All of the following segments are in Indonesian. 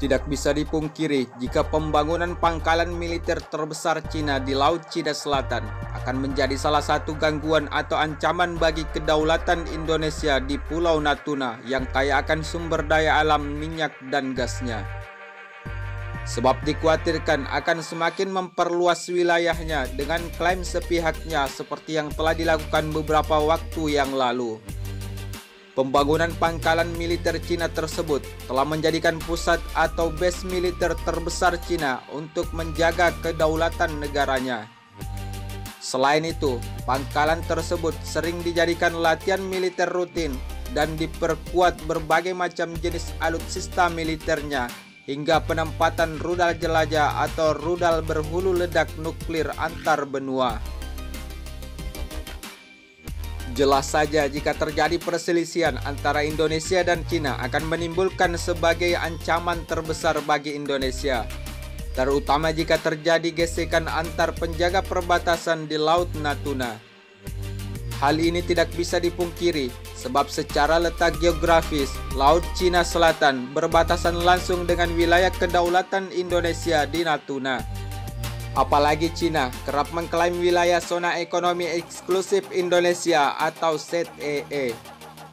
Tidak bisa dipungkiri jika pembangunan pangkalan militer terbesar Cina di Laut Cina Selatan akan menjadi salah satu gangguan atau ancaman bagi kedaulatan Indonesia di Pulau Natuna yang kaya akan sumber daya alam minyak dan gasnya. Sebab dikhawatirkan akan semakin memperluas wilayahnya dengan klaim sepihaknya seperti yang telah dilakukan beberapa waktu yang lalu. Pembangunan pangkalan militer Cina tersebut telah menjadikan pusat atau base militer terbesar Cina untuk menjaga kedaulatan negaranya. Selain itu, pangkalan tersebut sering dijadikan latihan militer rutin dan diperkuat berbagai macam jenis alutsista militernya hingga penempatan rudal jelajah atau rudal berhulu ledak nuklir antar benua. Jelas saja jika terjadi perselisihan antara Indonesia dan Cina akan menimbulkan sebagai ancaman terbesar bagi Indonesia, terutama jika terjadi gesekan antar penjaga perbatasan di Laut Natuna. Hal ini tidak bisa dipungkiri sebab secara letak geografis Laut Cina Selatan berbatasan langsung dengan wilayah kedaulatan Indonesia di Natuna. Apalagi Cina kerap mengklaim wilayah zona ekonomi eksklusif Indonesia atau ZEE.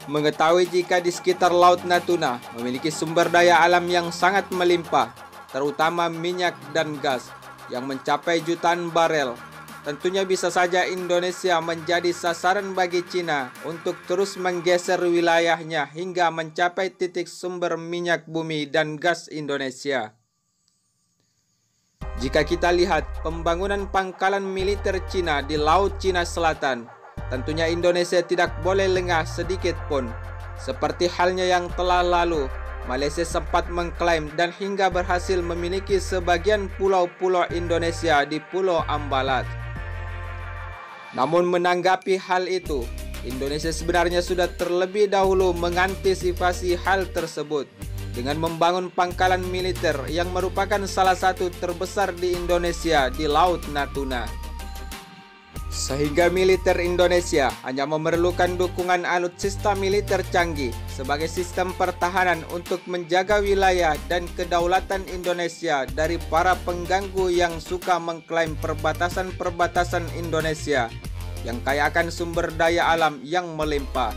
Mengetahui jika di sekitar Laut Natuna memiliki sumber daya alam yang sangat melimpah, terutama minyak dan gas yang mencapai jutaan barel, tentunya bisa saja Indonesia menjadi sasaran bagi Cina untuk terus menggeser wilayahnya hingga mencapai titik sumber minyak bumi dan gas Indonesia. Jika kita lihat pembangunan pangkalan militer Cina di Laut Cina Selatan, tentunya Indonesia tidak boleh lengah sedikit pun. Seperti halnya yang telah lalu, Malaysia sempat mengklaim dan hingga berhasil memiliki sebagian pulau-pulau Indonesia di Pulau Ambalat. Namun menanggapi hal itu, Indonesia sebenarnya sudah terlebih dahulu mengantisipasi hal tersebut dengan membangun pangkalan militer yang merupakan salah satu terbesar di Indonesia di Laut Natuna. Sehingga militer Indonesia hanya memerlukan dukungan alutsista militer canggih sebagai sistem pertahanan untuk menjaga wilayah dan kedaulatan Indonesia dari para pengganggu yang suka mengklaim perbatasan-perbatasan Indonesia yang kaya akan sumber daya alam yang melimpah.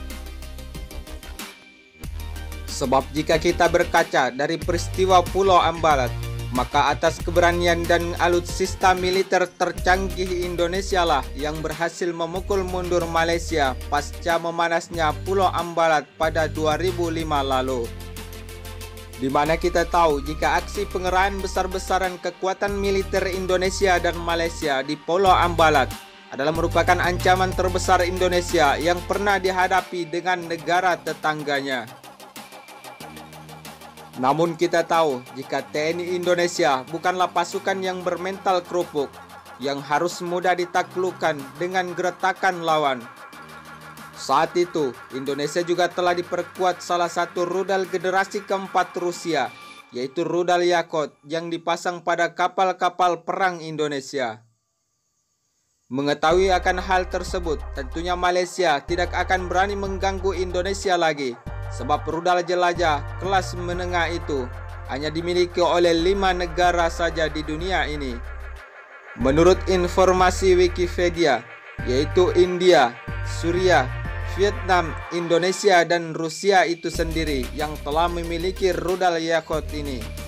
Sebab jika kita berkaca dari peristiwa Pulau Ambalat, maka atas keberanian dan alutsista militer tercanggih Indonesia lah yang berhasil memukul mundur Malaysia pasca memanasnya Pulau Ambalat pada 2005 lalu. Di mana kita tahu jika aksi pengerahan besar-besaran kekuatan militer Indonesia dan Malaysia di Pulau Ambalat adalah merupakan ancaman terbesar Indonesia yang pernah dihadapi dengan negara tetangganya. Namun kita tahu jika TNI Indonesia bukanlah pasukan yang bermental kerupuk, yang harus mudah ditaklukkan dengan geretakan lawan. Saat itu, Indonesia juga telah diperkuat salah satu rudal generasi keempat Rusia, yaitu rudal Yakout yang dipasang pada kapal-kapal perang Indonesia. Mengetahui akan hal tersebut, tentunya Malaysia tidak akan berani mengganggu Indonesia lagi. Sebab rudal jelajah kelas menengah itu hanya dimiliki oleh 5 negara saja di dunia ini. Menurut informasi Wikipedia, yaitu India, Suriah, Vietnam, Indonesia, dan Rusia itu sendiri yang telah memiliki rudal Yakout ini.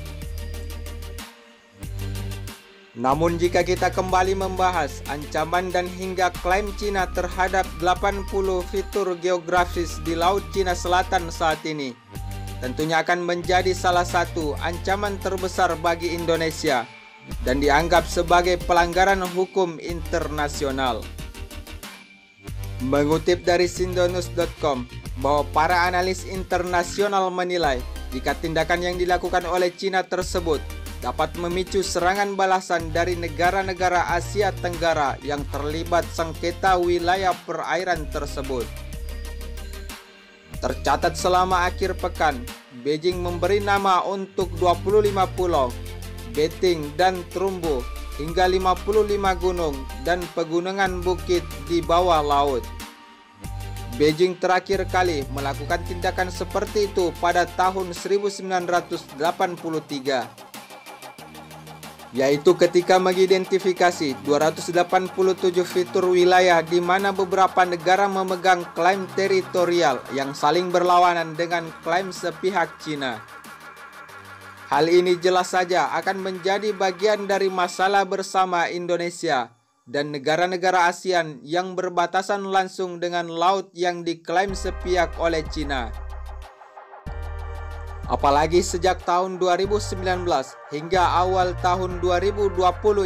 Namun jika kita kembali membahas ancaman dan hingga klaim Cina terhadap 80 fitur geografis di Laut Cina Selatan saat ini, tentunya akan menjadi salah satu ancaman terbesar bagi Indonesia dan dianggap sebagai pelanggaran hukum internasional. Mengutip dari Sindonews.com bahwa para analis internasional menilai jika tindakan yang dilakukan oleh Cina tersebut dapat memicu serangan balasan dari negara-negara Asia Tenggara yang terlibat sengketa wilayah perairan tersebut. Tercatat selama akhir pekan, Beijing memberi nama untuk 25 pulau, Beting dan Terumbu, hingga 55 gunung dan pegunungan bukit di bawah laut. Beijing terakhir kali melakukan tindakan seperti itu pada tahun 1983, yaitu ketika mengidentifikasi 287 fitur wilayah di mana beberapa negara memegang klaim teritorial yang saling berlawanan dengan klaim sepihak Cina. Hal ini jelas saja akan menjadi bagian dari masalah bersama Indonesia dan negara-negara ASEAN yang berbatasan langsung dengan laut yang diklaim sepihak oleh Cina. Apalagi sejak tahun 2019 hingga awal tahun 2020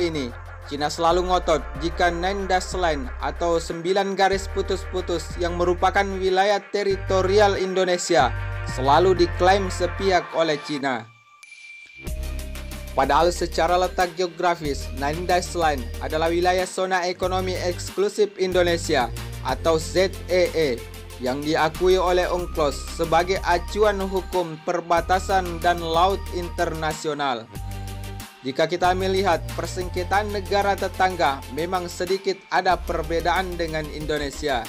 ini, Cina selalu ngotot jika 9 dash line atau 9 garis putus-putus yang merupakan wilayah teritorial Indonesia selalu diklaim sepihak oleh Cina. Padahal secara letak geografis, 9 dash line adalah wilayah zona ekonomi eksklusif Indonesia atau ZEE yang diakui oleh UNCLOS sebagai acuan hukum perbatasan dan laut internasional. Jika kita melihat persengketaan negara tetangga, memang sedikit ada perbedaan dengan Indonesia.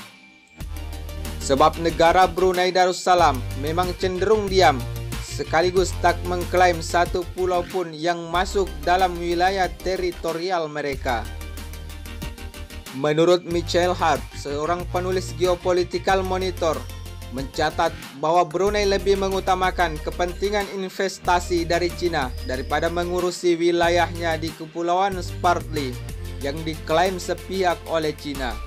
Sebab negara Brunei Darussalam memang cenderung diam, sekaligus tak mengklaim satu pulau pun yang masuk dalam wilayah teritorial mereka. Menurut Michael Hart, seorang penulis Geopolitical Monitor, mencatat bahwa Brunei lebih mengutamakan kepentingan investasi dari Cina daripada mengurusi wilayahnya di Kepulauan Spratly yang diklaim sepihak oleh Cina.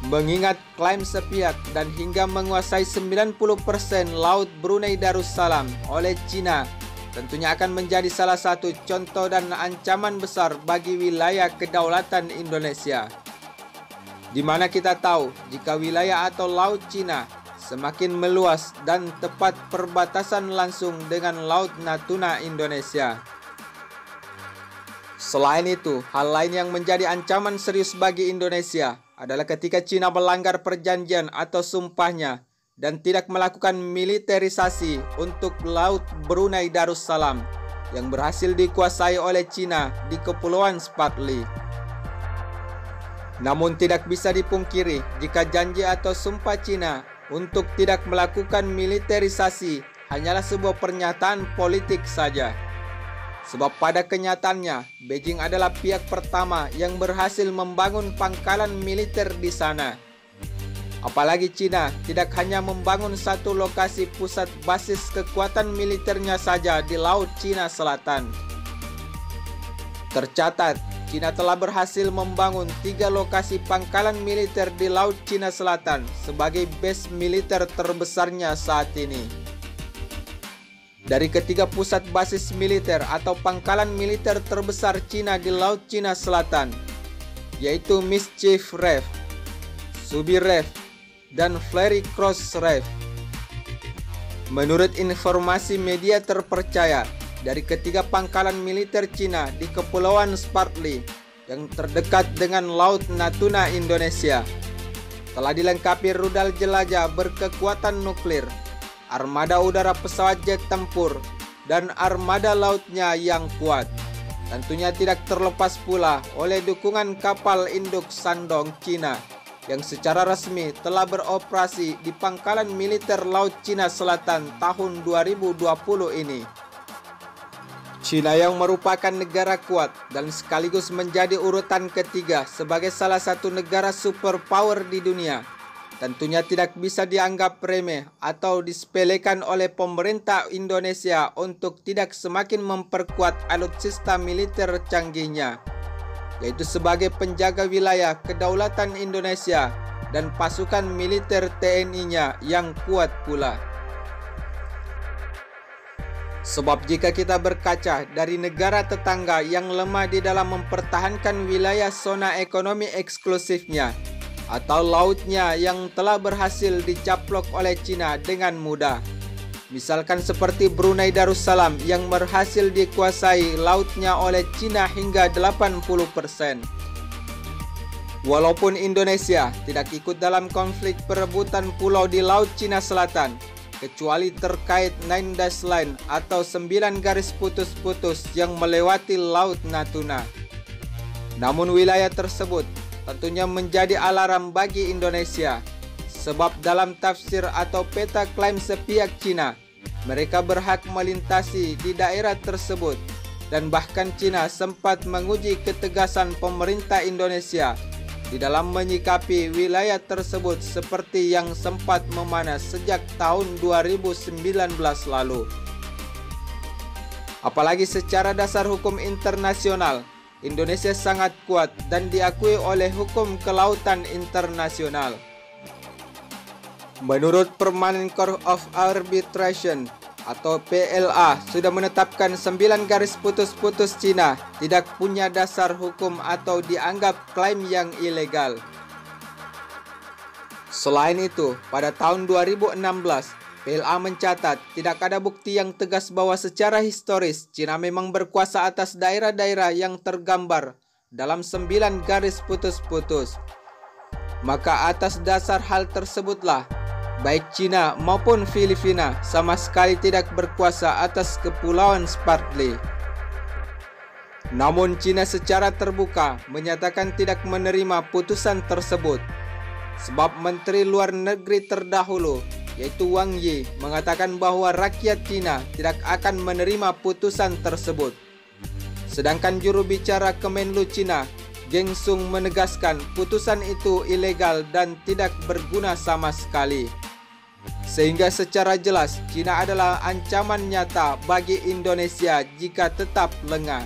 Mengingat klaim sepihak dan hingga menguasai 90% laut Brunei Darussalam oleh Cina, tentunya akan menjadi salah satu contoh dan ancaman besar bagi wilayah kedaulatan Indonesia. Di mana kita tahu jika wilayah atau laut Cina semakin meluas dan tepat perbatasan langsung dengan laut Natuna Indonesia. Selain itu, hal lain yang menjadi ancaman serius bagi Indonesia adalah ketika Cina melanggar perjanjian atau sumpahnya dan tidak melakukan militerisasi untuk laut Brunei Darussalam yang berhasil dikuasai oleh Cina di Kepulauan Spratly. Namun tidak bisa dipungkiri jika janji atau sumpah Cina untuk tidak melakukan militerisasi hanyalah sebuah pernyataan politik saja. Sebab pada kenyataannya, Beijing adalah pihak pertama yang berhasil membangun pangkalan militer di sana. Apalagi Cina tidak hanya membangun satu lokasi pusat basis kekuatan militernya saja di Laut Cina Selatan. Tercatat, Cina telah berhasil membangun 3 lokasi pangkalan militer di Laut Cina Selatan sebagai base militer terbesarnya saat ini. Dari ketiga pusat basis militer atau pangkalan militer terbesar Cina di Laut Cina Selatan, yaitu Mischief Reef, Subi Reef, dan Fiery Cross Reef. Menurut informasi media terpercaya, dari ketiga pangkalan militer Cina di Kepulauan Spratly yang terdekat dengan Laut Natuna Indonesia, telah dilengkapi rudal jelajah berkekuatan nuklir, armada udara pesawat jet tempur, dan armada lautnya yang kuat. Tentunya tidak terlepas pula oleh dukungan kapal induk Shandong Cina yang secara resmi telah beroperasi di pangkalan militer Laut Cina Selatan tahun 2020 ini. Cina yang merupakan negara kuat dan sekaligus menjadi urutan ketiga sebagai salah satu negara superpower di dunia, tentunya tidak bisa dianggap remeh atau disepelekan oleh pemerintah Indonesia untuk tidak semakin memperkuat alutsista militer canggihnya, yaitu sebagai penjaga wilayah kedaulatan Indonesia dan pasukan militer TNI-nya yang kuat pula. Sebab jika kita berkaca dari negara tetangga yang lemah di dalam mempertahankan wilayah zona ekonomi eksklusifnya atau lautnya yang telah berhasil dicaplok oleh Cina dengan mudah, misalkan seperti Brunei Darussalam yang berhasil dikuasai lautnya oleh Cina hingga 80%. Walaupun Indonesia tidak ikut dalam konflik perebutan pulau di Laut Cina Selatan, kecuali terkait 9 dash line atau 9 garis putus-putus yang melewati Laut Natuna. Namun wilayah tersebut tentunya menjadi alarm bagi Indonesia. Sebab dalam tafsir atau peta klaim sepihak Cina, mereka berhak melintasi di daerah tersebut. Dan bahkan Cina sempat menguji ketegasan pemerintah Indonesia di dalam menyikapi wilayah tersebut seperti yang sempat memanas sejak tahun 2019 lalu. Apalagi secara dasar hukum internasional, Indonesia sangat kuat dan diakui oleh hukum kelautan internasional. Menurut Permanent Court of Arbitration atau PLA sudah menetapkan 9 garis putus-putus Cina tidak punya dasar hukum atau dianggap klaim yang ilegal. Selain itu, pada tahun 2016, PLA mencatat tidak ada bukti yang tegas bahwa secara historis Cina memang berkuasa atas daerah-daerah yang tergambar dalam 9 garis putus-putus. Maka atas dasar hal tersebutlah, baik Cina maupun Filipina sama sekali tidak berkuasa atas Kepulauan Spratly. Namun Cina secara terbuka menyatakan tidak menerima putusan tersebut. Sebab Menteri Luar Negeri terdahulu, yaitu Wang Yi, mengatakan bahwa rakyat Cina tidak akan menerima putusan tersebut. Sedangkan juru bicara Kemenlu Cina, Geng Sung, menegaskan putusan itu ilegal dan tidak berguna sama sekali. Sehingga secara jelas Cina adalah ancaman nyata bagi Indonesia jika tetap lengah.